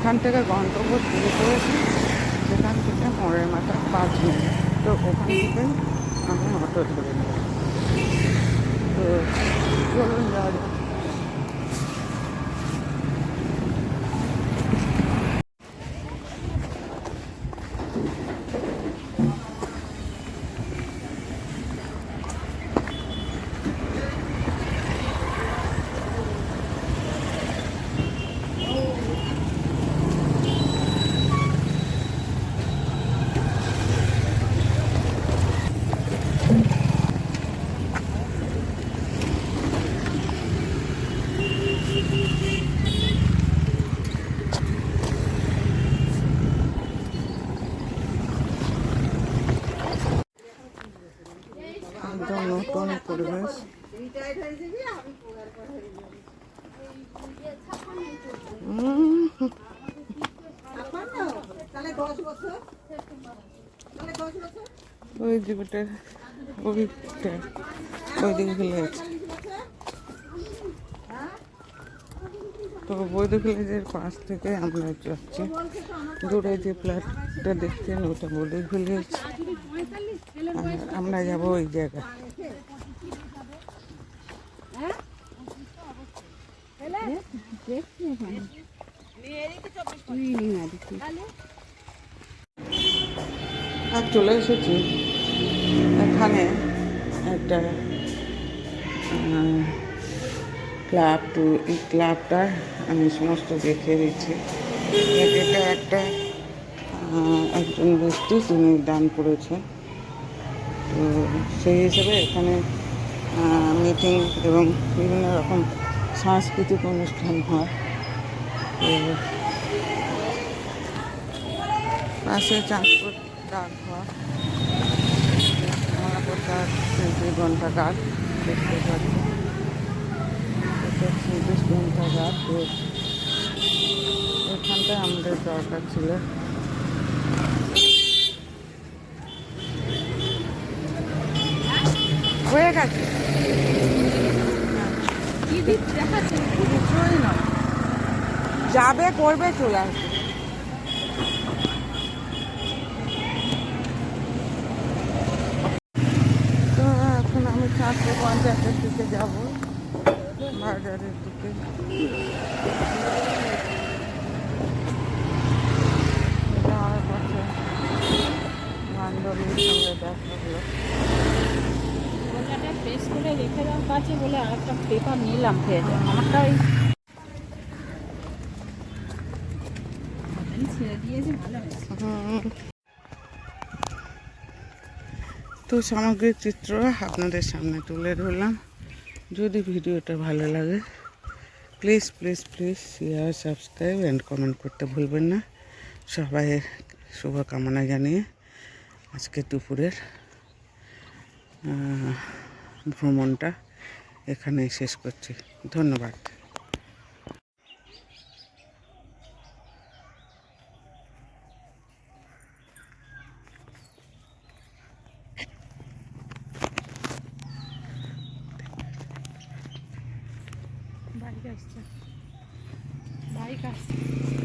এখান থেকে গন্তব্য শুরু করেছি, সেখান থেকে মোড়ের মাথা 5 মিনিট। তো ওখান থেকে আমি অটো ধরে নেব। তো চলুন যাওয়া যাক। একদম নতুন পরিবেশ। ওই দিকটা ওই দিকে ফেলে আছে। তো বৈদ্য ভিলেজের পাশ থেকে আমরা যাচ্ছি। দূরে যে ফ্ল্যাটটা দেখছেন ওটা বৈদ্য ভিলেজ, আর আমরা যাবো ওই জায়গায়। আর চলে এসেছি এখানে একটা ক্লাব। তো এই ক্লাবটা আমি সমস্ত দেখিয়ে দিচ্ছি। এটা একটা একজন ব্যক্তি তিনি দান করেছেন। তো সেই হিসেবে এখানে মিটিং এবং বিভিন্ন রকম সাংস্কৃতিক অনুষ্ঠান হয়। তো পাশে চাঁদপুর ডাকঘর, কমলাপত্তার শিল্পী গ্রন্থাগার দেখতে পাচ্ছি। 37 গ্রন্থাগার। তো এখানটায় আমাদের দরকার ছিল। হয়ে গেছে, কিছুই নয়, যাবে করবে চলে আসবে। তো এখন আমি চাঁদপুর পঞ্চায়েতের দিকে যাবো, বাজারের দিকে। যাওয়ার পথে বান্ধবীর সঙ্গে দেখা হলো। প্রেস করে রেখে দেওয়ার কাছে বলে আরেকটা পেপার নিলাম ফের আমারটা ওই ছেড়ে দিয়েছে ভালো হয়েছে। তো সামগ্রিক চিত্র আপনাদের সামনে তুলে ধরলাম। যদি ভিডিওটা ভালো লাগে please please please share, subscribe and comment করতে ভুলবেন না। সবাইয়ের শুভকামনা জানিয়ে আজকে দুপুরের ভ্রমণটা এখানেই শেষ করছি। ধন্যবাদ। বাইক আসছে।